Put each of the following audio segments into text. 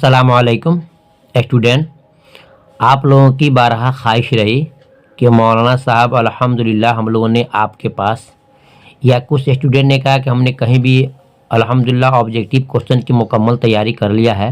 अस्सलामुअलैकुम स्टूडेंट। आप लोगों की बारहा ख्वाहिश रही कि मौलाना साहब अल्हम्दुलिल्लाह हम लोगों ने आपके पास या कुछ स्टूडेंट ने कहा कि हमने कहीं भी अल्हम्दुलिल्लाह ऑब्जेक्टिव क्वेश्चन की मुकम्मल तैयारी कर लिया है,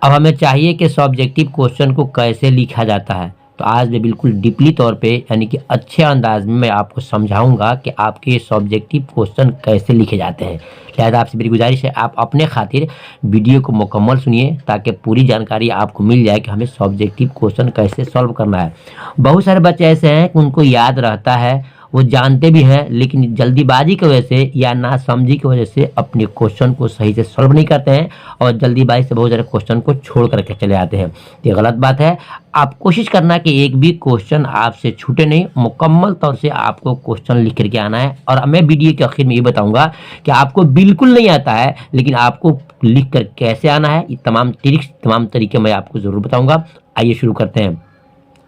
अब हमें चाहिए कि सब्जेक्टिव क्वेश्चन को कैसे लिखा जाता है। तो आज मैं बिल्कुल डीपली तौर पे यानी कि अच्छे अंदाज में मैं आपको समझाऊंगा कि आपके सब्जेक्टिव क्वेश्चन कैसे लिखे जाते हैं। लिहाजा आपसे मेरी गुजारिश है आप अपने खातिर वीडियो को मुकम्मल सुनिए ताकि पूरी जानकारी आपको मिल जाए कि हमें सब्जेक्टिव क्वेश्चन कैसे सॉल्व करना है। बहुत सारे बच्चे ऐसे हैं कि उनको याद रहता है, वो जानते भी हैं, लेकिन जल्दीबाजी की वजह से या ना समझी की वजह से अपने क्वेश्चन को सही से सॉल्व नहीं करते हैं और जल्दीबाजी से बहुत सारे क्वेश्चन को छोड़ करके चले जाते हैं। ये गलत बात है। आप कोशिश करना कि एक भी क्वेश्चन आपसे छूटे नहीं, मुकम्मल तौर से आपको क्वेश्चन लिख करके आना है। और मैं वीडियो के आखिर में ये बताऊंगा कि आपको बिल्कुल नहीं आता है लेकिन आपको लिख कर कैसे आना है, ये तमाम ट्रिक्स तमाम तरीके मैं आपको ज़रूर बताऊँगा। आइए शुरू करते हैं।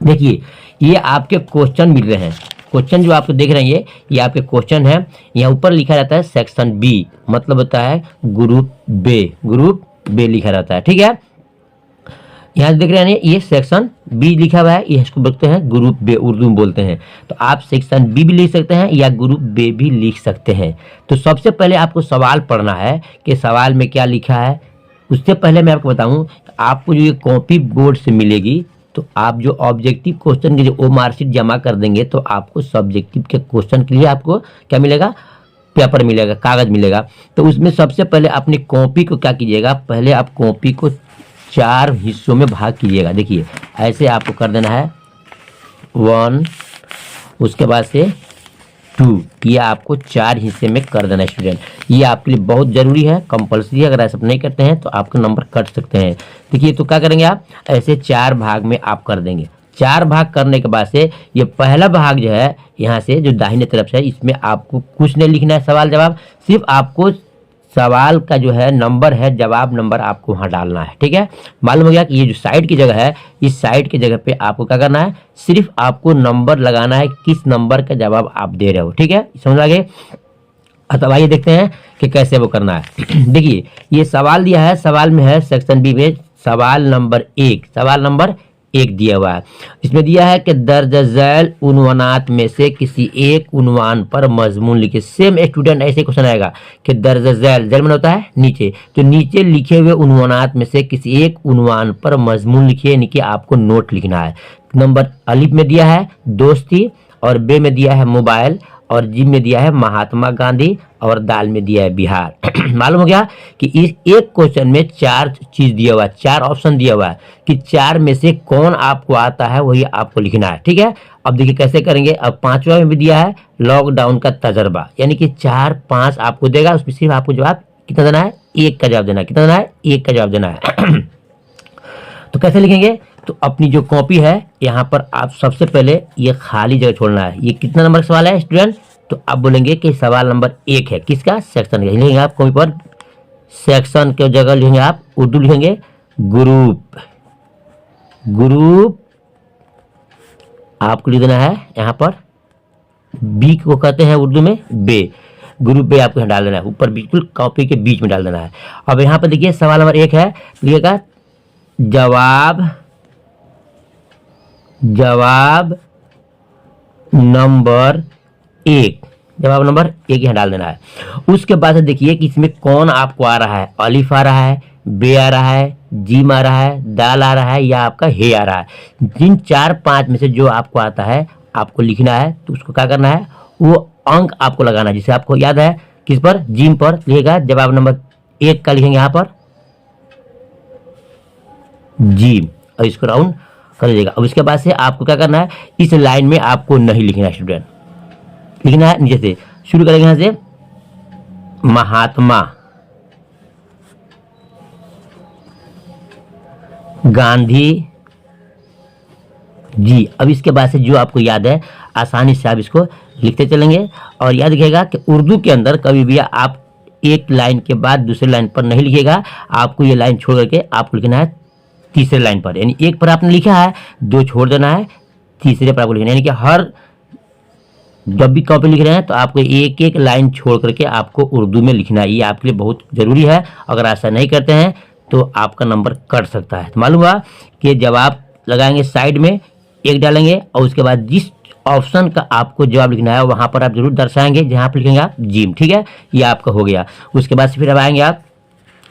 देखिए, ये आपके क्वेश्चन मिल रहे हैं। क्वेश्चन जो आपको देख रहे हैं ये आपके क्वेश्चन है। यहाँ ऊपर लिखा रहता है सेक्शन बी, मतलब होता है ग्रुप बे लिखा रहता है। ठीक है, यहाँ देख रहे हैं ये सेक्शन बी लिखा हुआ है, ये इसको बोलते हैं ग्रुप बे, उर्दू में बोलते हैं। तो आप सेक्शन बी भी लिख सकते हैं या ग्रुप बे भी लिख सकते हैं। तो सबसे पहले आपको सवाल पढ़ना है कि सवाल में क्या लिखा है। उससे पहले मैं आपको बताऊं, आपको जो ये कॉपी बोर्ड से मिलेगी तो आप जो ऑब्जेक्टिव क्वेश्चन की जो ओ मार्कशीट जमा कर देंगे तो आपको सब्जेक्टिव के क्वेश्चन के लिए आपको क्या मिलेगा, पेपर मिलेगा, कागज मिलेगा। तो उसमें सबसे पहले अपनी कॉपी को क्या कीजिएगा, पहले आप कॉपी को 4 हिस्सों में भाग कीजिएगा। देखिए ऐसे आपको कर देना है 1, उसके बाद से 2, ये आपको 4 हिस्से में कर देना है स्टूडेंट। ये आपके लिए बहुत ज़रूरी है, कंपलसरी है। अगर ऐसा नहीं करते हैं तो आपके नंबर कट सकते हैं। देखिए तो क्या करेंगे आप, ऐसे 4 भाग में आप कर देंगे। 4 भाग करने के बाद से ये पहला भाग जो है यहाँ से जो दाहिने तरफ से है, इसमें आपको कुछ नहीं लिखना है सवाल जवाब, सिर्फ आपको सवाल का जो है नंबर है, जवाब नंबर आपको वहाँ डालना है। ठीक है, मालूम हो गया कि ये जो साइड की जगह है, इस साइड की जगह पे आपको क्या करना है, सिर्फ आपको नंबर लगाना है, किस नंबर का जवाब आप दे रहे हो। ठीक है, समझ आ गए। अब आइए देखते हैं कि कैसे वो करना है। देखिए ये सवाल दिया है, सवाल में है सेक्शन बी में सवाल नंबर 1, सवाल नंबर 1 दिया हुआ है। इसमें दिया है कि दर्ज झैल उन्वानात में से किसी एक उन्वान पर मजमून लिखे। सेम स्टूडेंट ऐसे क्वेश्चन आएगा कि दर्ज झैल, झैल में होता है नीचे, तो नीचे लिखे हुए उन्वानात में से किसी एक उन्वान पर मजमून लिखिए, यानी कि आपको नोट लिखना है। नंबर अलिफ में दिया है दोस्ती, और बे में दिया है मोबाइल, और जी में दिया है महात्मा गांधी, और दाल में दिया है बिहार। मालूम हो गया कि इस एक क्वेश्चन में 4 चीज दिया हुआ है, 4 ऑप्शन दिया हुआ है कि 4 में से कौन आपको आता है वही आपको लिखना है। ठीक है, अब देखिए कैसे करेंगे। अब 5वां में भी दिया है लॉकडाउन का तजर्बा, यानी कि 4 5 आपको देगा, उसमें सिर्फ आपको जवाब कितना देना है, 1 का जवाब देना है। कितना देना है, 1 का जवाब देना है। तो कैसे लिखेंगे, तो अपनी जो कॉपी है यहाँ पर आप सबसे पहले ये खाली जगह छोड़ना है। ये कितना नंबर का सवाल है स्टूडेंट, तो आप बोलेंगे कि सवाल नंबर 1 है, किसका, सेक्शन का। लिखेंगे आप कॉपी पर, सेक्शन के जगह लिखेंगे आप उर्दू लिखेंगे ग्रुप आपको लिख देना है यहाँ पर, बी को कहते हैं उर्दू में बे, ग्रुप बे आपको यहाँ डाल देना है, ऊपर बिल्कुल कॉपी के बीच में डाल देना है। अब यहाँ पर देखिए सवाल नंबर 1 है, लिखिएगा जवाब नंबर 1, जवाब नंबर 1 यहाँ डाल देना है। उसके बाद से देखिए कि इसमें कौन आपको आ रहा है, अलिफ आ रहा है, बे आ रहा है, जीम आ रहा है, दाल आ रहा है, या आपका हे आ रहा है। जिन 4 5 में से जो आपको आता है आपको लिखना है। तो उसको क्या करना है, वो अंक आपको लगाना है। जिसे आपको याद है किस पर, जीम पर लिखेगा, जवाब नंबर 1 का लिखेंगे यहाँ पर जीम, और इसको राउंड कर लीजिएगा। अब इसके बाद से आपको क्या करना है, इस लाइन में आपको नहीं लिखना है स्टूडेंट, लिखना है नीचे से शुरू करेंगे, यहाँ से महात्मा गांधी जी। अब इसके बाद से जो आपको याद है आसानी से आप इसको लिखते चलेंगे। और याद रखिएगा कि उर्दू के अंदर कभी भी आप एक लाइन के बाद दूसरे लाइन पर नहीं लिखिएगा, आपको ये लाइन छोड़ करके आपको लिखना है तीसरे लाइन पर, यानी 1 पर आपने लिखा है, 2 छोड़ देना है, तीसरे पर आपको लिखना है। यानी कि हर जब भी कॉपी लिख रहे हैं तो आपको एक एक लाइन छोड़ करके आपको उर्दू में लिखना है। ये आपके लिए बहुत ज़रूरी है। अगर ऐसा नहीं करते हैं तो आपका नंबर कट सकता है। तो मालूम हुआ कि जब आप लगाएंगे साइड में 1 डालेंगे और उसके बाद जिस ऑप्शन का आपको जवाब लिखना है वहां पर आप जरूर दर्शाएंगे, जहां पर लिखेंगे आप जिम। ठीक है, ये आपका हो गया। उसके बाद से फिर अब आएंगे आप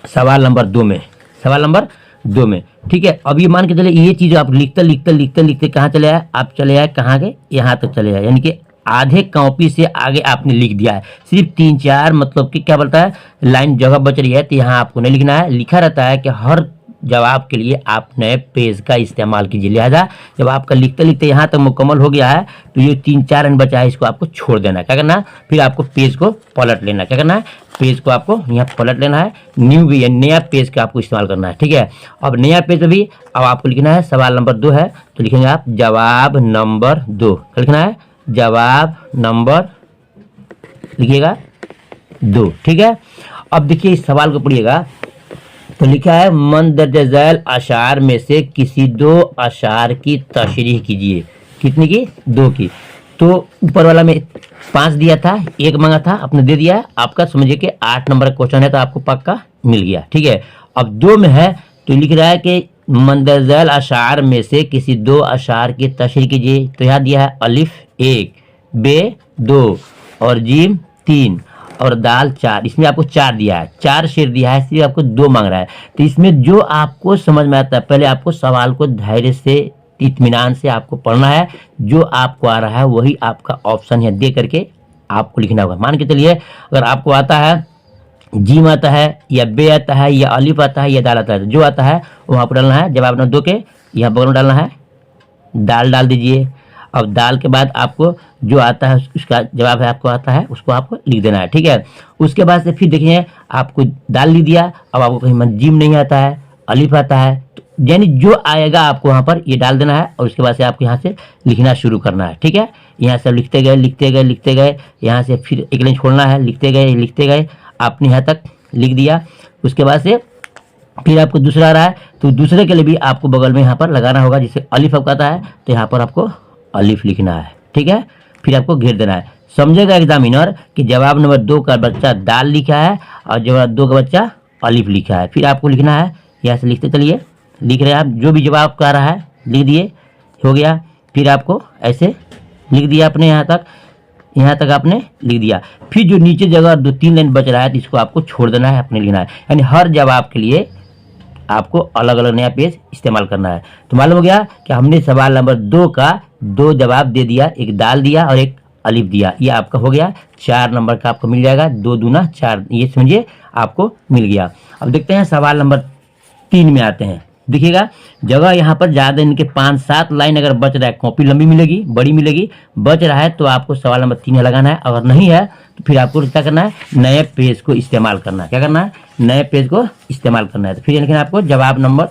सवाल नंबर 2 में। सवाल नंबर 2 में ठीक है, अब ये मान के चले ये चीज आप लिखते कहाँ चले आए, आप चले आए कहाँ के, यहाँ तक चले आए, यानी कि आधे कॉपी से आगे आपने लिख दिया है। सिर्फ 3-4 मतलब कि क्या बोलता है लाइन जगह बच रही है, तो यहाँ आपको नहीं लिखना है। लिखा रहता है कि हर जवाब के लिए आप नए पेज का इस्तेमाल कीजिए। लिहाजा जब आपका लिखते लिखते यहाँ तक मुकम्मल हो गया है तो ये 3-4 रन बचा है, इसको आपको छोड़ देना है। क्या करना है, फिर आपको पेज को पलट लेना है। क्या करना है, पेज को आपको यहाँ पलट लेना है, न्यू या नया पेज का आपको इस्तेमाल करना है। ठीक है, अब नया पेज भी अब आपको लिखना है, सवाल नंबर 2 है तो लिखेंगे आप जवाब नंबर 2। क्या लिखना है, जवाब नंबर लिखिएगा 2। ठीक है, अब देखिए इस सवाल को पढ़िएगा तो लिखा है मंदरजा झैल अशार में से किसी 2 अशार की तशरीह कीजिए। कितनी की, 2 की। तो ऊपर वाला में 5 दिया था, 1 मांगा था, आपने दे दिया। आपका समझिए कि 8 नंबर का क्वेश्चन है तो आपको पक्का मिल गया। ठीक है, अब 2 में है तो लिख रहा है कि मंदरजा झैल अशार में से किसी 2 अशार की तशरीह कीजिए। तो यहाँ दिया है अलिफ 1, बे 2 और जीम 3 और दाल 4। इसमें आपको 4 दिया है, 4 शेर दिया है, इसलिए आपको 2 मांग रहा है। तो इसमें जो आपको समझ में आता है, पहले आपको सवाल को धैर्य से इत्मीनान से आपको पढ़ना है। जो आपको आ रहा है वही आपका ऑप्शन है दे करके आपको लिखना होगा। मान के चलिए अगर आपको आता है जीम आता है या बे आता है या अलिफ आता है या दाल आता है, जो आता है वहाँ पर डालना है। जवाब नंबर 2 के यहाँ बगल में डालना है, दाल डाल दीजिए। अब दाल के बाद आपको जो आता है उसका जवाब है आपको आता है उसको आपको लिख देना है। ठीक है, उसके बाद से फिर देखिए आपको दाल लिख दिया। अब आपको कहीं जीम नहीं आता है, अलिफ आता है, तो यानी जो आएगा आपको वहाँ पर ये डाल देना है और उसके बाद से आपको यहाँ से लिखना शुरू करना है। ठीक है, यहाँ से लिखते गए, यहाँ से फिर एक लाइन छोड़ना है, लिखते गए, आपने यहाँ तक लिख दिया। उसके बाद से फिर आपको दूसरा आ रहा है तो दूसरे के लिए भी आपको बगल में यहाँ पर लगाना होगा। जैसे अलिफ आपका आता है तो यहाँ पर आपको अलिफ लिखना है। ठीक है, फिर आपको घेर देना है। समझेगा एग्जामिनर कि जवाब नंबर 2 का बच्चा दाल लिखा है और जवाब 2 का बच्चा अलिफ लिखा है। फिर आपको लिखना है, यहाँ से लिखते चलिए, लिख रहे हैं आप जो भी जवाब का रहा है लिख दिए, हो गया। फिर आपको ऐसे लिख दिया आपने, यहाँ तक आपने लिख दिया। फिर जो नीचे जगह 2-3 लाइन बच रहा है तो इसको आपको छोड़ देना है, अपने लिखना है। यानी हर जवाब के लिए आपको अलग अलग नया पेज इस्तेमाल करना है। तो मालूम हो गया कि हमने सवाल नंबर 2 का 2 जवाब दे दिया, एक दाल दिया और एक अलिफ दिया। ये आपका हो गया 4 नंबर का आपको मिल जाएगा, 2 दूना 4, ये समझिए आपको मिल गया। अब देखते हैं सवाल नंबर 3 में आते हैं। देखिएगा जगह यहाँ पर ज़्यादा, इनके 5-7 लाइन अगर बच रहा है, कॉपी लंबी मिलेगी, बड़ी मिलेगी, बच रहा है तो आपको सवाल नंबर 3 लगाना है। अगर नहीं है तो फिर आपको क्या करना है, नए पेज को इस्तेमाल करना है। क्या करना है, नए पेज को इस्तेमाल करना है। तो फिर लिखना है आपको जवाब नंबर,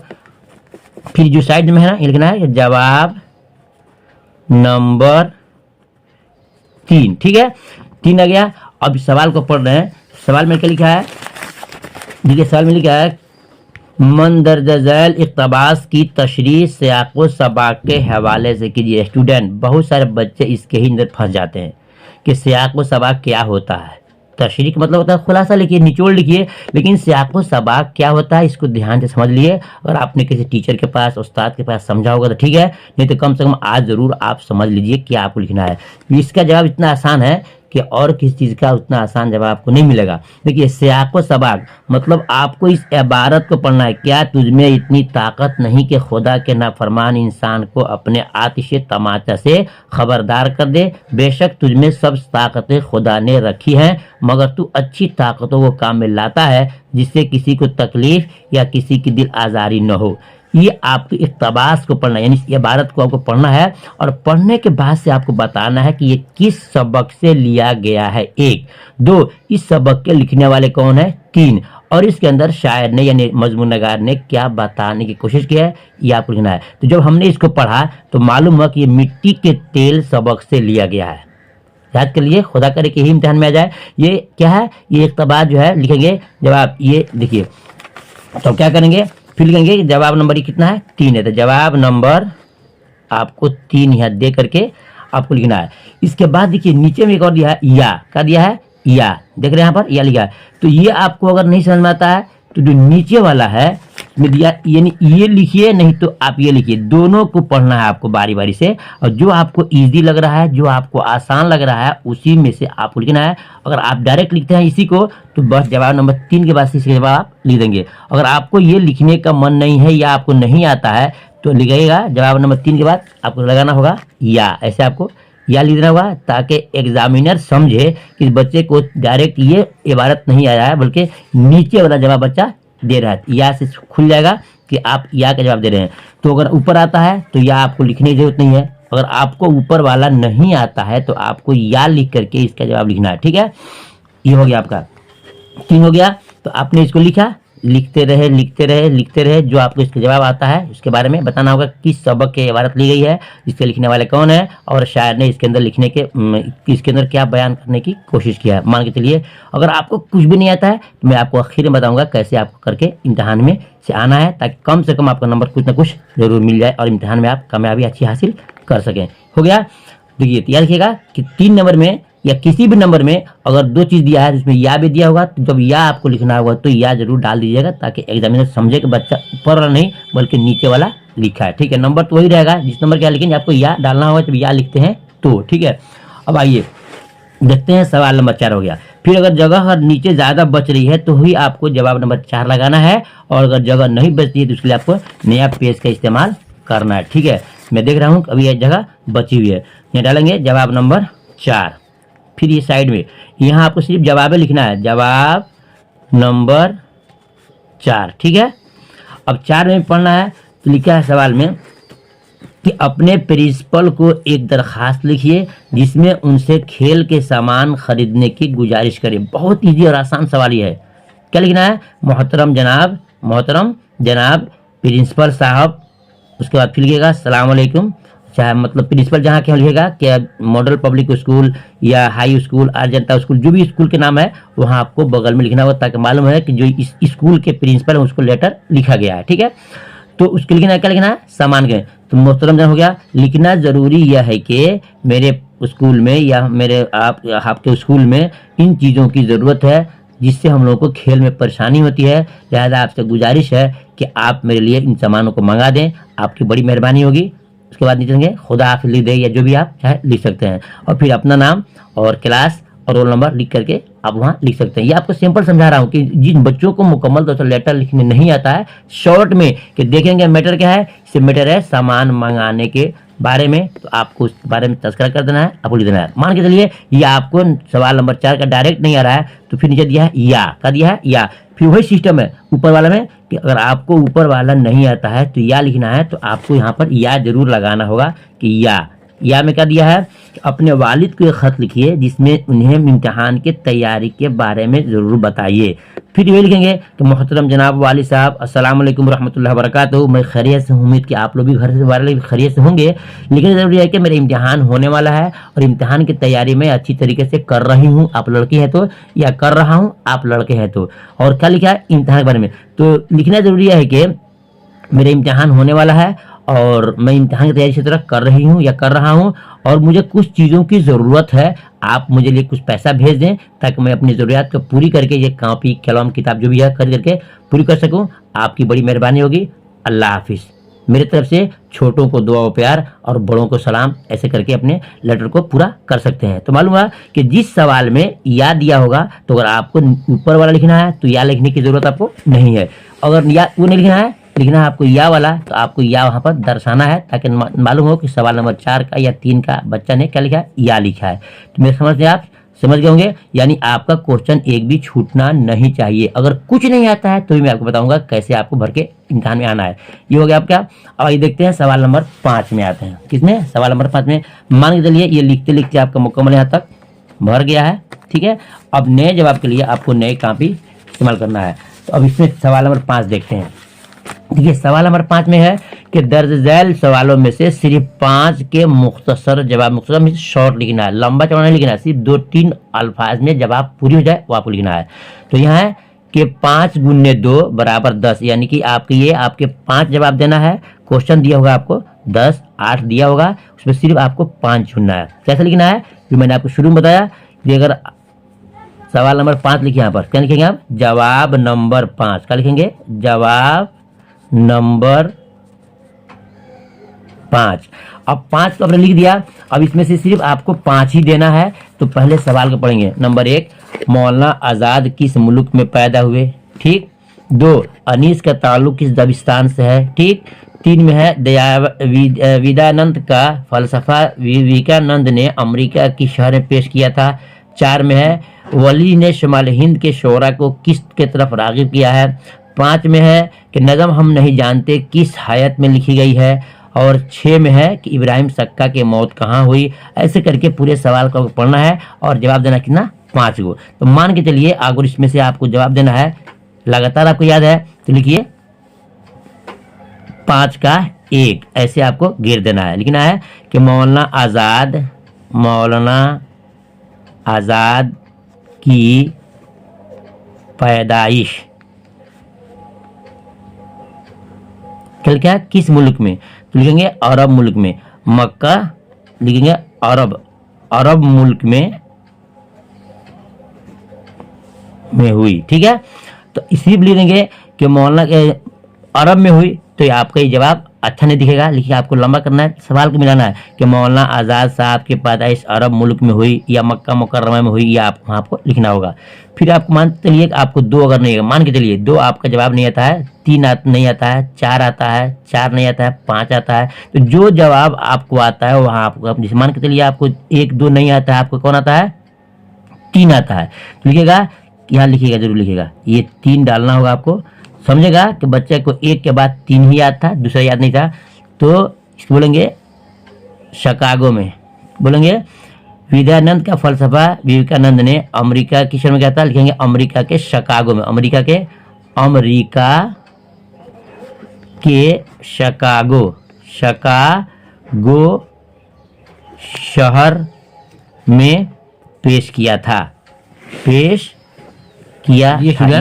फिर जो साइड में है ना ये लिखना है जवाब नंबर 3। ठीक है, 3 आ गया। अब सवाल को पढ़ रहे हैं। सवाल में क्या लिखा है, देखिए सवाल में लिखा है मंदरजा झैल इक़्तिबास की तशरीह सियाक़ व सबाक़ के हवाले से कीजिए। स्टूडेंट बहुत सारे बच्चे इसके ही अंदर फंस जाते हैं कि सियाक़ व सबाक़ क्या होता है। तशरीह का मतलब होता है खुलासा लिखिए, निचोड़ लिखिए, लेकिन सियाक़ व सबाक़ क्या होता है इसको ध्यान से समझ लिए। अगर आपने किसी टीचर के पास, उस्ताद के पास समझा होगा तो ठीक है, नहीं तो कम से कम आज ज़रूर आप समझ लीजिए क्या आपको लिखना है। इसका जवाब इतना आसान है कि और किसी चीज़ का उतना आसान जवाब आपको नहीं मिलेगा। देखिए सियाक़ व सबाक़ मतलब आपको इस इबारत को पढ़ना है, क्या तुझमें इतनी ताकत नहीं कि खुदा के नाफरमान इंसान को अपने आतिश तमाचा से खबरदार कर दे। बेशक तुझमें सब ताकतें खुदा ने रखी हैं, मगर तू अच्छी ताकतों को काम में लाता है जिससे किसी को तकलीफ या किसी की दिल आज़ारी न हो। ये आपको इक़्तिबास को पढ़ना है, यानी इस इबारत को आपको पढ़ना है और पढ़ने के बाद से आपको बताना है कि ये किस सबक से लिया गया है। 1, 2 इस सबक के लिखने वाले कौन है, 3 और इसके अंदर शायर ने यानी मजमून नगार ने क्या बताने की कोशिश की है ये आपको लिखना है। तो जब हमने इसको पढ़ा तो मालूम हुआ कि ये मिट्टी के तेल सबक से लिया गया है। याद कर लिए, खुदा करे कि ही इम्तिहान में आ जाए। ये क्या है, ये इक़्तिबास जो है लिखेंगे जवाब, ये देखिए तो क्या करेंगे, फिर लिखेंगे जवाब नंबर ये कितना है, 3 है। तो जवाब नंबर आपको 3 यहाँ दे करके आपको लिखना है। इसके बाद देखिए नीचे में एक और दिया है, या क्या दिया है, या देख रहे हैं यहाँ पर या लिखा है। तो ये आपको अगर नहीं समझ में आता है तो जो नीचे वाला है में दिया, यानी ये लिखिए नहीं तो आप ये लिखिए, दोनों को पढ़ना है आपको बारी बारी से, और जो आपको इजी लग रहा है, जो आपको आसान लग रहा है, उसी में से आपको लिखना है। अगर आप डायरेक्ट लिखते हैं इसी को तो बस जवाब नंबर 3 के बाद इसके जवाब आप लिख देंगे। अगर आपको ये लिखने का मन नहीं है या आपको नहीं आता है तो लिखिएगा जवाब नंबर 3 के बाद आपको लगाना होगा या, ऐसे आपको या लिख देना होगा, ताकि एग्जामिनर समझे कि इस बच्चे को डायरेक्ट ये इबारत नहीं आया है बल्कि नीचे वाला जवाब बच्चा दे रहा है। या से खुल जाएगा कि आप या का जवाब दे रहे हैं। तो अगर ऊपर आता है तो या आपको लिखने की जरूरत नहीं है, अगर आपको ऊपर वाला नहीं आता है तो आपको या लिख करके इसका जवाब लिखना है। ठीक है, ये हो गया आपका 3 हो गया। तो आपने इसको लिखा, लिखते रहे लिखते रहे लिखते रहे, जो आपको इसका जवाब आता है उसके बारे में बताना होगा किस सबक के इबारत ली गई है, इसके लिखने वाले कौन है, और शायर ने इसके अंदर लिखने के इसके अंदर क्या बयान करने की कोशिश किया है। मान के चलिए अगर आपको कुछ भी नहीं आता है तो मैं आपको आखिर में बताऊंगा कैसे आपको करके इम्तिहान में से आना है, ताकि कम से कम आपका नंबर कुछ ना कुछ जरूर मिल जाए और इम्तिहान में आप कामयाबी अच्छी हासिल कर सकें। हो गया। देखिए याद रखिएगा कि 3 नंबर में या किसी भी नंबर में अगर 2 चीज दिया है जिसमें या भी दिया होगा, तो जब या आपको लिखना होगा तो या जरूर डाल दीजिएगा, ताकि एग्जामिनर समझे कि बच्चा ऊपर वाला नहीं बल्कि नीचे वाला लिखा है। ठीक है, नंबर तो वही रहेगा जिस नंबर क्या लिखेंगे आपको या डालना होगा जब या लिखते हैं तो। ठीक है, अब आइए देखते हैं सवाल नंबर 4 हो गया। फिर अगर जगह नीचे ज़्यादा बच रही है तो ही आपको जवाब नंबर 4 लगाना है, और अगर जगह नहीं बचती है तो उसके लिए आपको नया पेज का इस्तेमाल करना है। ठीक है, मैं देख रहा हूँ अभी यह जगह बची हुई है, यहाँ डालेंगे जवाब नंबर 4। फिर ये साइड में यहाँ आपको सिर्फ जवाब लिखना है, जवाब नंबर 4। ठीक है, अब 4 में पढ़ना है तो लिखा है सवाल में कि अपने प्रिंसिपल को एक दरखास्त लिखिए जिसमें उनसे खेल के सामान खरीदने की गुजारिश करें। बहुत ईजी और आसान सवाल ये है। क्या लिखना है, मोहतरम जनाब प्रिंसिपल साहब, उसके बाद फिर लिखिएगा सलाम अलैकुम, चाहे मतलब प्रिंसिपल जहाँ के लिखेगा क्या मॉडल पब्लिक स्कूल या हाई स्कूल और जनता स्कूल, जो भी स्कूल के नाम है वहाँ आपको बगल में लिखना होगा, ताकि मालूम है कि जो इस स्कूल के प्रिंसिपल है उसको लेटर लिखा गया है। ठीक है, तो उसके लिखना है, क्या लिखना है, सामान के। तो मोहतरम जनाब हो गया। लिखना जरूरी यह है कि मेरे स्कूल में या मेरे आपके स्कूल में इन चीज़ों की ज़रूरत है जिससे हम लोगों को खेल में परेशानी होती है, लिहाजा आपसे गुजारिश है कि आप मेरे लिए इन सामानों को मंगा दें, आपकी बड़ी मेहरबानी होगी। उसके बाद नीचे देंगे खुदा हाफिज़ लिख दे, या जो भी आप चाहे लिख सकते हैं, और फिर अपना नाम और क्लास और रोल नंबर लिख करके आप वहाँ लिख सकते हैं। ये आपको सिंपल समझा रहा हूँ कि जिन बच्चों को मुकम्मल तौर से लेटर लिखने नहीं आता है, शॉर्ट में कि देखेंगे मैटर क्या है, इससे मैटर है सामान मंगाने के बारे में, तो आपको उस बारे में तस्करा कर देना है, आपको लिख देना है। मान के चलिए ये आपको सवाल नंबर 4 का डायरेक्ट नहीं आ रहा है तो फिर नीचे दिया है या, का दिया है या। फिर वही सिस्टम है ऊपर वाला में कि अगर आपको ऊपर वाला नहीं आता है तो या लिखना है, तो आपको यहाँ पर या जरूर लगाना होगा कि या में क्या दिया है, अपने वालिद को एक ख़त लिखिए जिसमें उन्हें इम्तिहान की तैयारी के बारे में ज़रूर बताइए। फिर ये लिखेंगे कि मोहतरम जनाब वालिद साहब अस्सलाम वालेकुम रहमतुल्लाहि व बरकातहू, मैं खैरियत से हूँ, उम्मीद कि आप लोग भी घर से वाले खैरियत से होंगे। लेकिन ज़रूरी है कि मेरा इम्तिहान होने वाला है और इम्तिहान की तैयारी मैं अच्छी तरीके से कर रही हूँ, आप लड़के हैं तो, या कर रहा हूँ आप लड़के हैं तो। और क्या लिखा है इम्तिहान के बारे में, तो लिखना ज़रूरी है कि मेरा इम्तिहान होने वाला है और मैं इम्तिहान की तैयारी इसी तरह कर रही हूँ या कर रहा हूँ, और मुझे कुछ चीज़ों की ज़रूरत है, आप मुझे लिए कुछ पैसा भेज दें ताकि मैं अपनी ज़रूरियात को पूरी करके ये कॉपी कलम किताब जो भी है खरीद करके पूरी कर सकूँ। आपकी बड़ी मेहरबानी होगी, अल्लाह हाफिज़। मेरी तरफ से छोटों को दुआ व प्यार और बड़ों को सलाम, ऐसे करके अपने लेटर को पूरा कर सकते हैं। तो मालूम हुआ कि जिस सवाल में या दिया होगा तो अगर आपको ऊपर वाला लिखना है तो या लिखने की ज़रूरत आपको नहीं है, अगर या वो नहीं लिखना है, लिखना है आपको या वाला, तो आपको या वहाँ पर दर्शाना है ताकि मालूम हो कि सवाल नंबर 4 का या 3 का बच्चा ने क्या लिखा है, या लिखा है। तो मेरे समझ से आप समझ गए होंगे, यानी आपका क्वेश्चन एक भी छूटना नहीं चाहिए। अगर कुछ नहीं आता है तो भी मैं आपको बताऊंगा कैसे आपको भर के इम्तिहान में आना है। ये हो गया आपका। अब ये देखते हैं सवाल नंबर 5 में आते हैं। किसमें, सवाल नंबर 5 में मान के चलिए ये लिखते लिखते आपका मुकम्मल यहाँ तक भर गया है। ठीक है, अब नए जवाब के लिए आपको नई कॉपी इस्तेमाल करना है। तो अब इसमें सवाल नंबर 5 देखते हैं। देखिए सवाल नंबर 5 में है कि दर्ज झैल सवालों में से सिर्फ 5 के मुख्तसर जवाब, मुख्तसर में शॉर्ट लिखना है, लंबा चौड़ा नहीं लिखना है, सिर्फ 2-3 अल्फाज में जवाब पूरी हो जाए वो आपको लिखना है। तो यहाँ है कि 5 गुने 2 बराबर 10, यानी कि आपके 5 जवाब देना है। क्वेश्चन दिया होगा आपको 10, 8 दिया होगा, उसमें सिर्फ आपको 5 चुनना है। कैसे लिखना है, जो मैंने आपको शुरू में बताया कि अगर सवाल नंबर 5 लिखिए यहाँ पर। क्या लिखेंगे आप? जवाब नंबर 5। क्या लिखेंगे? जवाब नंबर 5। अब 5 तो आपने लिख दिया। अब इसमें से सिर्फ आपको 5 ही देना है। तो पहले सवाल को पढ़ेंगे। नंबर 1, मौलाना आज़ाद किस मुल्क में पैदा हुए? ठीक। 2, अनीस का ताल्लुक किस दबिस्तान से है? ठीक। 3 में है वेदांत का फलसफा विवेकानंद ने अमेरिका की शहर में पेश किया था। 4 में है वली ने शुमाल हिंद के शोरा को किस के तरफ रागिब किया है? 5 में है कि नज़म हम नहीं जानते किस हायत में लिखी गई है? और 6 में है कि इब्राहिम सक्का की मौत कहाँ हुई? ऐसे करके पूरे सवाल को पढ़ना है और जवाब देना कितना? 5 को। तो मान के चलिए अगर इसमें से आपको जवाब देना है, लगातार आपको याद है तो लिखिए 5 का 1, ऐसे आपको घेर देना है। लिखना है कि मौलाना आज़ाद की पैदाइश क्या है? किस मुल्क में? तो लिखेंगे अरब मुल्क में। मक्का लिखेंगे अरब मुल्क में हुई। ठीक है। तो इसी लिखेंगे कि मौलाना के अरब में हुई। तो ये आपका ये जवाब अच्छा नहीं दिखेगा। लिखिए, आपको लंबा करना है, सवाल को मिलाना है कि मौलाना आज़ाद साहब के पैदाइश अरब मुल्क में हुई या मक्का मुकर्रमा में हुई, या आपको लिखना होगा। फिर आपको मान चलिए कि आपको 2 अगर नहीं है, मान के चलिए 2 आपका जवाब नहीं आता है, 3 नहीं आता है, 4 आता है, 4 नहीं आता है, 5 आता है। तो जो जवाब आपको आता है वहाँ आपको, जैसे मान के चलिए आपको 1, 2 नहीं आता है, आपको कौन आता है? 3 आता है। तो लिखिएगा, यहाँ लिखिएगा, जरूर लिखिएगा, ये 3 डालना होगा आपको। समझेगा कि बच्चे को 1 के बाद 3 ही याद था, दूसरा याद नहीं था। तो इसको बोलेंगे शिकागो में। बोलेंगे वेदांत का फलसफा विवेकानंद ने अमेरिका की शहर में क्या था? लिखेंगे अमेरिका के शिकागो में। अमेरिका के शिकागो शहर में पेश किया था। ये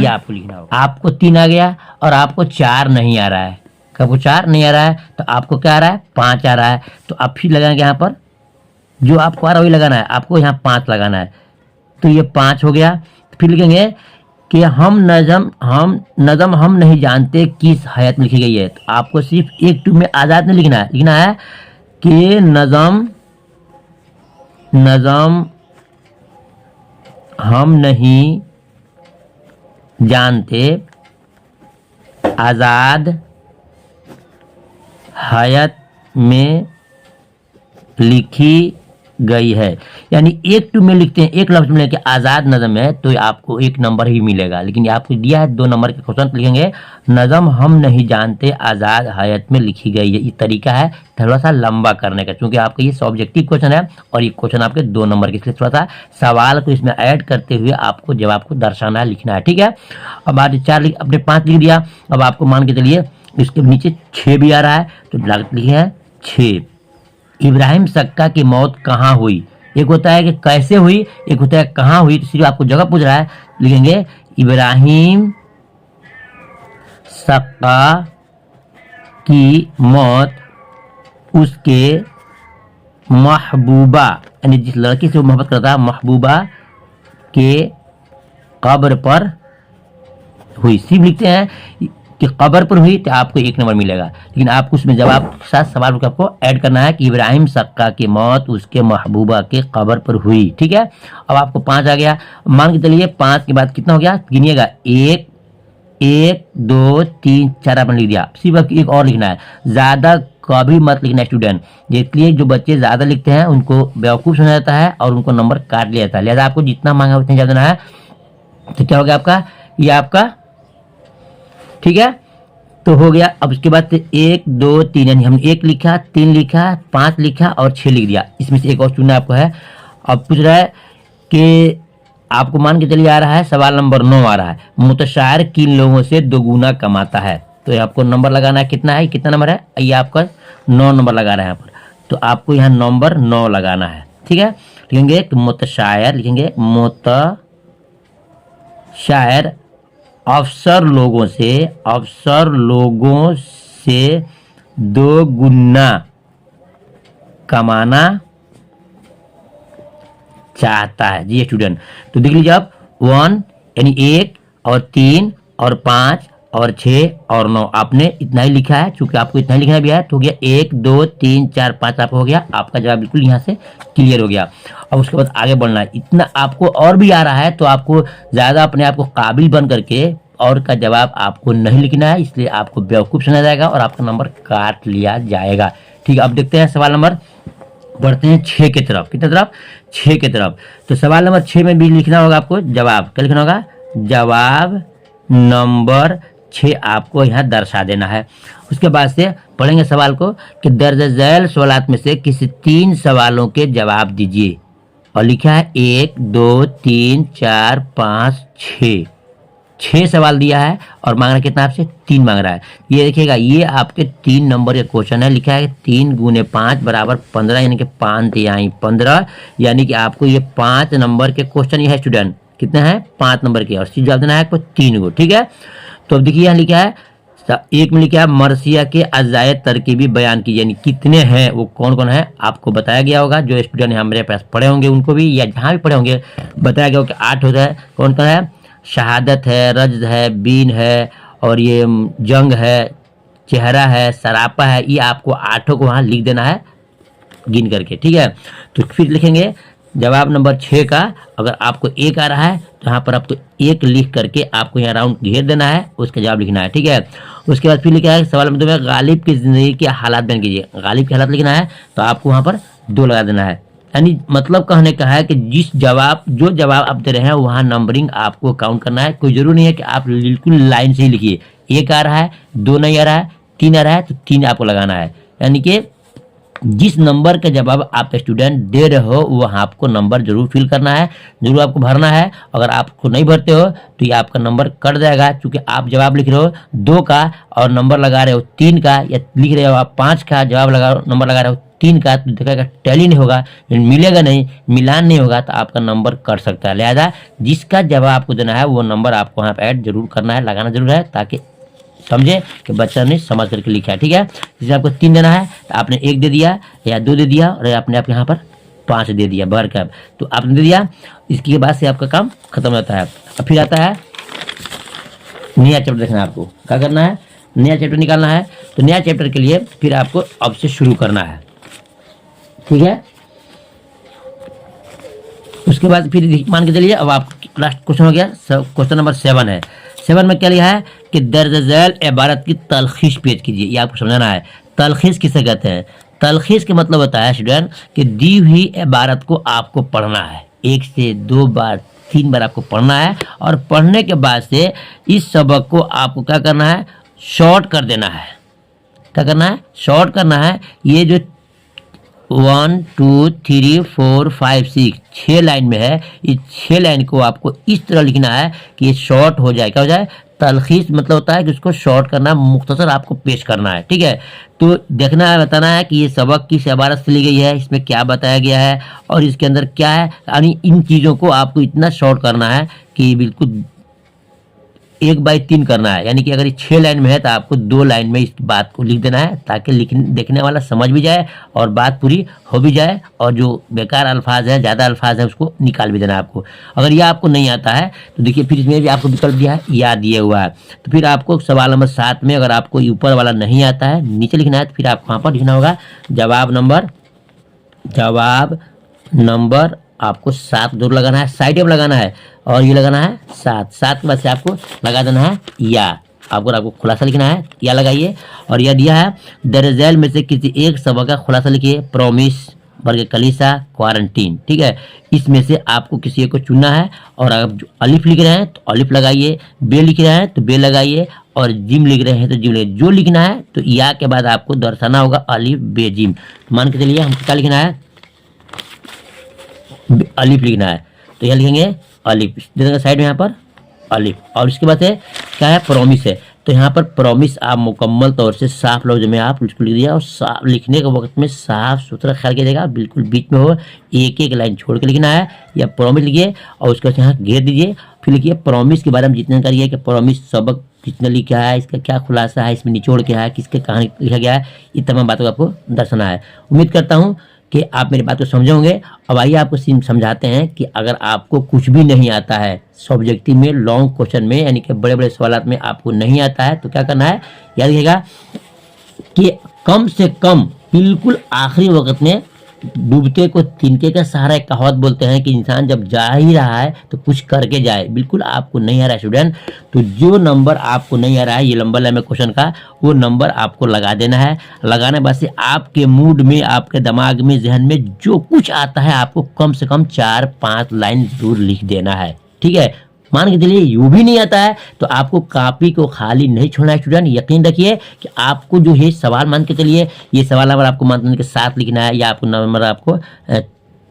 आपको लिखना होगा। आपको 3 आ गया और आपको 4 नहीं आ रहा है। आपको 4 नहीं आ रहा है तो आपको क्या आ रहा है? 5 आ रहा है। तो आप फिर लगाएंगे यहाँ पर, जो आपको आ रहा है वही लगाना है, आपको यहाँ 5 लगाना है। तो ये 5 हो गया। फिर लिखेंगे कि नज़म हम नहीं जानते किस हयात में लिखी गई है। तो आपको सिर्फ 1 2 में आज़ाद नहीं लिखना है, लिखना है कि नज़म हम नहीं जानते आज़ाद हयात में लिखी गई है। यानी 1 2 में लिखते हैं, एक लफ्ज में लेके आज़ाद नज़म है तो आपको 1 नंबर ही मिलेगा। लेकिन आपको दिया है 2 नंबर के क्वेश्चन, लिखेंगे नज़म हम नहीं जानते आज़ाद हयात में लिखी गई है। ये तरीका है थोड़ा सा लंबा करने का, क्योंकि आपका ये सब्जेक्टिव क्वेश्चन है और ये क्वेश्चन आपके 2 नंबर के, इसलिए थोड़ा सा सवाल को इसमें ऐड करते हुए आपको जवाब को दर्शाना है, लिखना है। ठीक है। अब आज 4 अपने 5 लिख दिया। अब आपको मान के चलिए इसके नीचे 6 भी आ रहा है, तो लिखे हैं 6। इब्राहिम सक्का की मौत कहाँ हुई? एक होता है कि कैसे हुई, एक होता है कहाँ हुई। तो सिर्फ आपको जगह पूछ रहा है, लिखेंगे इब्राहिम सक्का की मौत उसके महबूबा, यानी जिस लड़की से वो मोहब्बत करता है, महबूबा के कब्र पर हुई। सिर्फ लिखते हैं कि कब्र पर हुई तो आपको 1 नंबर मिलेगा। लेकिन आपको उसमें जवाब के साथ सवाल को आपको ऐड करना है कि इब्राहिम सक्का की मौत उसके महबूबा के कब्र पर हुई। ठीक है। अब आपको 5 आ गया। मान के चलिए 5 के बाद कितना हो गया? गिनिएगा, 1 2 3 4 आपने लिख दिया। सिर्फ आपको एक और लिखना है, ज़्यादा कभी मत लिखना स्टूडेंट। इसलिए जो बच्चे ज़्यादा लिखते हैं उनको बेवकूफ़ समझा जाता है और उनको नंबर काट लिया जाता है। लिहाजा आपको जितना मांगा उतना ज़्यादा देना है। तो क्या हो गया आपका? ये आपका ठीक है। तो हो गया। अब उसके बाद 1 2 3, यानी हमने 1 लिखा, 3 लिखा, 5 लिखा और 6 लिख दिया। इसमें से एक और चुनना आपको है। अब पूछ रहा है कि आपको मान के चलिए आ रहा है सवाल नंबर 9 आ रहा है, मुतशायर किन लोगों से 2 गुना कमाता है? तो आपको नंबर लगाना है, कितना है, कितना नंबर है? ये आपका 9 नंबर लगा रहा है यहाँ पर। तो आपको यहाँ नंबर 9 लगाना है। ठीक है। लिखेंगे कि मुतशायर, लिखेंगे मुतशायर अफसर लोगों से 2 गुना कमाना चाहता है। जी स्टूडेंट, तो देख लीजिए आप, 1 यानी 1 और 3 और 5 और 6 और 9 आपने इतना ही लिखा है। चूंकि आपको इतना ही लिखना भी है तो हो गया 1 2 3 4 5 आपका हो गया। आपका जवाब बिल्कुल यहाँ से क्लियर हो गया। अब उसके बाद आगे बढ़ना है। इतना आपको और भी आ रहा है तो आपको ज़्यादा अपने आप को काबिल बन करके और का जवाब आपको नहीं लिखना है, इसलिए आपको बेवकूफ़ समझा जाएगा और आपका नंबर काट लिया जाएगा। ठीक है, अब देखते हैं सवाल नंबर, बढ़ते हैं 6 की तरफ। कितने तरफ? 6 की तरफ। तो सवाल नंबर 6 में भी लिखना होगा आपको जवाब। क्या लिखना होगा? जवाब नंबर 6 आपको यहाँ दर्शा देना है। उसके बाद से पढ़ेंगे सवाल को कि दर्ज झैल सवालात में से किसी 3 सवालों के जवाब दीजिए। और लिखा है 1 2 3 4 5 6। 6 सवाल दिया है और मांग रहा है कितना आपसे? 3 मांग रहा है। ये देखिएगा, ये आपके 3 नंबर का क्वेश्चन है। लिखा है 3 × 5 = 15 यानी कि 5 तिहाई 15, यानी कि आपको ये 5 नंबर के क्वेश्चन ये है स्टूडेंट। कितने हैं? 5 नंबर के, और सी जवाब देना है आपको 3 को। ठीक है, तो अब देखिए यहाँ लिखा है एक में लिखा है मरसिया के अजाए तरकीबी बयान की, यानी कितने हैं, वो कौन कौन है आपको बताया गया होगा। जो स्टूडेंट हमारे पास पढ़े होंगे उनको भी, या जहाँ भी पढ़े होंगे बताया गया होगा कि 8 होता है। कौन कौन है? शहादत है, रज्द है, बीन है, और ये जंग है, चेहरा है, सरापा है। ये आपको 8 को वहाँ लिख देना है गिन करके। ठीक है, तो फिर लिखेंगे जवाब नंबर 6 का। अगर आपको 1 आ रहा है तो यहाँ पर आपको 1 लिख करके आपको यहाँ राउंड घेर देना है, उसका जवाब लिखना है। ठीक है, उसके बाद फिर लिखा है सवाल नंबर 2 में गालिब की ज़िंदगी के हालात बयान कीजिए। गालिब के हालात लिखना है तो आपको वहाँ पर 2 लगा देना है। यानी मतलब कहने का है कि जो जवाब आप दे रहे हैं वहाँ नंबरिंग आपको काउंट करना है। कोई जरूरी नहीं है कि आप बिल्कुल लाइन से ही लिखिए। 1 आ रहा है, 2 नहीं आ रहा है, 3 आ रहा है तो 3 आपको लगाना है। यानी कि जिस नंबर का जवाब आप स्टूडेंट दे रहे हो वहाँ आपको नंबर जरूर फिल करना है, जरूर आपको भरना है। अगर आपको नहीं भरते हो तो ये आपका नंबर कट जाएगा। क्योंकि आप जवाब लिख रहे हो 2 का और नंबर लगा रहे हो 3 का, या लिख रहे हो आप 5 का जवाब नंबर लगा रहे हो 3 का, तो देखेगा टैली नहीं होगा, मिलेगा नहीं, मिलान नहीं होगा, तो आपका नंबर कट सकता है। लिहाजा जिसका जवाब आपको देना है वो नंबर आपको वहाँ पर ऐड जरूर करना है, लगाना जरूर है, ताकि समझे कि बच्चा ने समझ करके लिखा है। ठीक है, जैसे आपको 3 देना है तो आपने 1 दे दिया या 2 दे दिया, और आपने आपके यहाँ पर 5 दे दिया भर कर, तो आपने दे दिया। इसके बाद से आपका काम खत्म होता है। अब फिर आता है नया चैप्टर देखना है आपको। क्या करना है? नया चैप्टर निकालना है। तो नया चैप्टर के लिए फिर आपको अब से शुरू करना है। ठीक है, उसके बाद फिर मान के चलिए अब आप लास्ट क्वेश्चन हो गया, क्वेश्चन नंबर 7 है। 7 में क्या लिखा है कि दर्ज झैल इबारत की तलखीस पेश कीजिए। ये आपको समझाना है। तलखीस किसे कहते हैं? तलखीस के मतलब होता है स्टूडेंट कि दी हुई इबारत को आपको पढ़ना है, 1 से 2 बार 3 बार आपको पढ़ना है, और पढ़ने के बाद से इस सबक को आपको क्या करना है? शॉर्ट कर देना है। क्या करना है? शॉर्ट करना है। ये जो 1 2 3 4 5 6 6 लाइन में है, इस 6 लाइन को आपको इस तरह लिखना है कि ये शॉर्ट हो जाए। क्या हो जाए? तलखीस मतलब होता है कि उसको शॉर्ट करना, मुख्तसर आपको पेश करना है। ठीक है, तो देखना है, बताना है कि ये सबक किस इबारत से ली गई है, इसमें क्या बताया गया है और इसके अंदर क्या है। यानी इन चीज़ों को आपको इतना शॉर्ट करना है कि बिल्कुल 1/3 करना है। यानी कि अगर ये 6 लाइन में है तो आपको 2 लाइन में इस बात को लिख देना है, ताकि देखने वाला समझ भी जाए और बात पूरी हो भी जाए, और जो बेकार अल्फाज है, ज़्यादा अल्फाज है, उसको निकाल भी देना है आपको। अगर यह आपको नहीं आता है तो देखिए फिर इसमें भी आपको विकल्प दिया है, याद दिया हुआ है। तो फिर आपको सवाल नंबर 7 में अगर आपको ऊपर वाला नहीं आता है, नीचे लिखना है, तो फिर आपको वहाँ पर लिखना होगा जवाब नंबर आपको 7 दूर लगाना है, साइड में लगाना है, और ये लगाना है 7 के बाद से आपको लगा देना है या। आपको खुलासा लिखना है, या लगाइए। और यह दिया है दर्ज झैल में से किसी एक सबक का खुलासा लिखिए। प्रॉमिस, वर्ग कलीसा, क्वारंटीन। ठीक है, इसमें से आपको किसी एक को चुनना है। और अगर जो अलिफ लिख रहे हैं तो अलिफ लगाइए, बे लिख रहे हैं तो बे लगाइए, और जिम लिख रहे हैं तो जिम लगाइए। जो लिखना है तो या के बाद आपको दर्शाना होगा अलिफ बे जिम। मान के चलिए हमको क्या लिखना है? अलिफ लिखना है, तो यह लिखेंगे अलिफ, दे देंगे साइड में यहाँ पर अलिफ। और इसके बाद से क्या है? प्रॉमिस है, तो यहाँ पर प्रॉमिस आप मुकम्मल तौर से साफ लफ्ज में आप उसको लिख दिया, और साफ लिखने के वक्त में साफ सुथरा ख्याल कीजिएगा, बिल्कुल बीच में हो, एक एक लाइन छोड़ के लिखना है। या प्रॉमिस लिखिए और उसके बाद यहाँ घेर दीजिए। फिर लिखिए प्रॉमिस के बारे में जितने करिए कि प्रॉमिस सबक कितने लिखा है, इसका क्या खुलासा है, इसमें निचोड़ क्या है, किसके कहानी लिखा गया है, ये तमाम बातों को आपको दर्शाना है। उम्मीद करता हूँ कि आप मेरी बात को समझोगे। अब आइए आपको समझाते हैं कि अगर आपको कुछ भी नहीं आता है सब्जेक्टिव में, लॉन्ग क्वेश्चन में, यानी कि बड़े बड़े सवाल में आपको नहीं आता है तो क्या करना है, याद रखिएगा कि कम से कम बिल्कुल आखिरी वक्त में डूबते को तिनके का सहारा, एक कहावत बोलते हैं कि इंसान जब जा ही रहा है तो कुछ करके जाए। बिल्कुल आपको नहीं आ रहा है स्टूडेंट, तो जो नंबर आपको नहीं आ रहा है ये लंबा लंबा क्वेश्चन का, वो नंबर आपको लगा देना है। लगाने बाद से आपके मूड में, आपके दिमाग में, जहन में जो कुछ आता है आपको कम से कम 4-5 लाइन जरूर लिख देना है। ठीक है, मान के चलिए यूं भी नहीं आता है तो आपको कॉपी को खाली नहीं छोड़ना है स्टूडेंट। यकीन रखिए कि आपको जो है सवाल, मान के चलिए ये सवाल नंबर आपको मान के 7 लिखना है या आपको नंबर आपको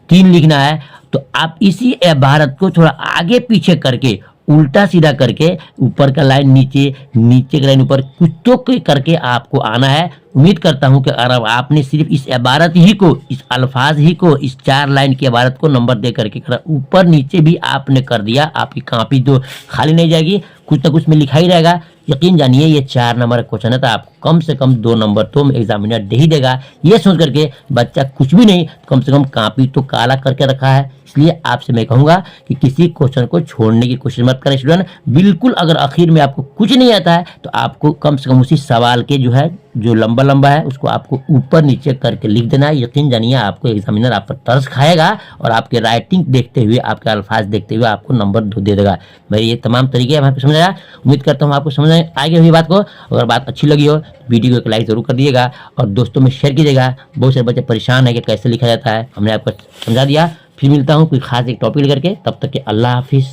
3 लिखना है, तो आप इसी इबारत को थोड़ा आगे पीछे करके, उल्टा सीधा करके, ऊपर का लाइन नीचे, नीचे का लाइन ऊपर, कुछ तो करके आपको आना है। उम्मीद करता हूं कि अगर आपने सिर्फ इस इबारत ही को, इस अल्फाज ही को, इस 4 लाइन की इबारत को नंबर दे करके ऊपर नीचे भी आपने कर दिया, आपकी कॉपी तो खाली नहीं जाएगी, कुछ ना कुछ में लिखा ही रहेगा। यकीन जानिए ये 4 नंबर का क्वेश्चन है तो आपको कम से कम 2 नंबर तो एग्जामिनर दे ही देगा। ये सोच करके बच्चा कुछ भी नहीं, कम से कम कॉपी तो काला करके रखा है। इसलिए आपसे मैं कहूंगा कि किसी क्वेश्चन को छोड़ने की कोशिश मत करें स्टूडेंट। बिल्कुल अगर आखिर में आपको कुछ नहीं आता है तो आपको कम से कम उसी सवाल के जो है, जो लंबा लंबा है, उसको आपको ऊपर नीचे करके लिख देना है। यकीन जानिए आपको एग्जामिनर आप पर तरस खाएगा और आपके राइटिंग देखते हुए, आपके अल्फाज देखते हुए आपको नंबर 2 दे देगा। मेरे ये तमाम तरीके आपको समझ आया, उम्मीद करता हूँ आपको समझ आएगी मेरी बात को। अगर बात अच्छी लगी हो वीडियो को एक लाइक जरूर कर दिएगा और दोस्तों में शेयर कीजिएगा। बहुत सारे बच्चे परेशान है कि कैसे लिखा जाता है, हमने आपको समझा दिया। फिर मिलता हूँ कोई खास एक टॉपिक लेकर के, तब तक के अल्लाह हाफिज़।